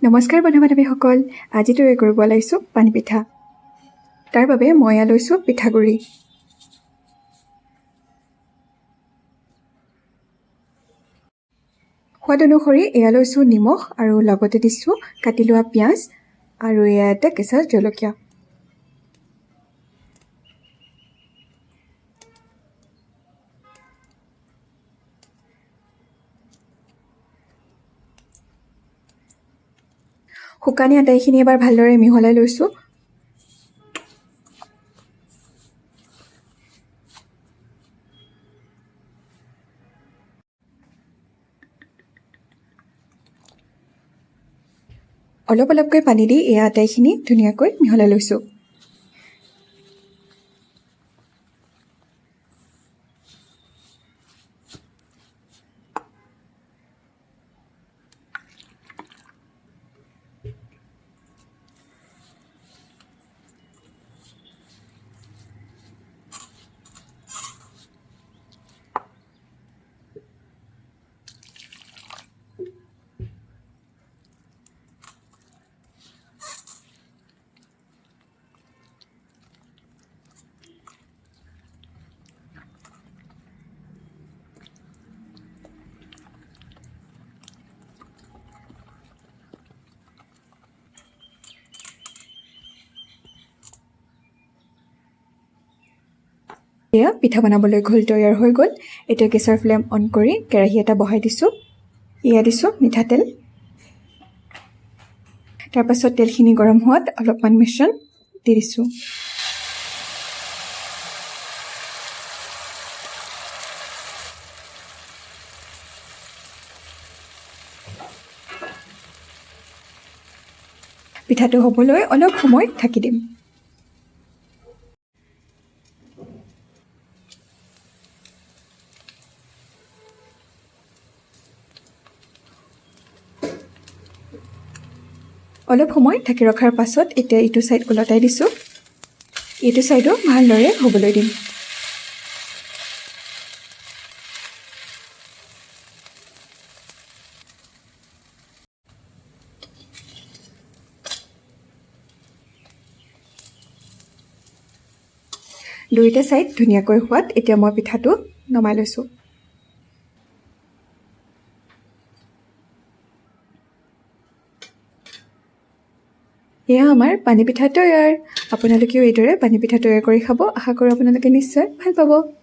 নমস্কাৰ বন্ধু-বান্ধৱীসকল, আজি তৈয়াৰ কৰিব ওলাইছোঁ পানী পিঠা। তাৰ বাবে মই লৈছোঁ পিঠাগুড়ি। সোৱাদ অনুসৰি এয়া লৈছোঁ নিমখ আৰু লগতে দিছোঁ কাটি লোৱা পিঁয়াজ আৰু এয়া এটা কেঁচা জলকীয়া। শুকানী আটাইখিনি এবাৰ ভালদৰে মিহলাই লৈছোঁ। অলপ অলপকৈ পানী দি এয়া আটাইখিনি ধুনীয়াকৈ মিহলাই লৈছোঁ। এয়া পিঠা বনাবলৈ ঘোল তৈয়াৰ হৈ গ'ল। এতিয়া গেছৰ ফ্লেম অন কৰি কেৰাহী এটা বহাই দিছোঁ। এয়া দিছোঁ মিঠাতেল। তাৰপাছত তেলখিনি গৰম হোৱাত অলপমান মিশ্ৰণ দি দিছোঁ। পিঠাটো হ'বলৈ অলপ সময় ঢাকি দিম। অলপ সময় ঢাকি ৰখাৰ পাছত এতিয়া ইটো ছাইড ওলটাই দিছোঁ। এইটো ছাইডো ভালদৰে হ'বলৈ দিম। দুয়োটা ছাইড ধুনীয়াকৈ হোৱাত এতিয়া মই পিঠাটো নমাই লৈছোঁ। এয়া আমাৰ পানী পিঠা তৈয়াৰ। আপোনালোকেও এইদৰে পানী পিঠা তৈয়াৰ কৰি খাব। আশা কৰোঁ আপোনালোকে নিশ্চয় ভাল পাব।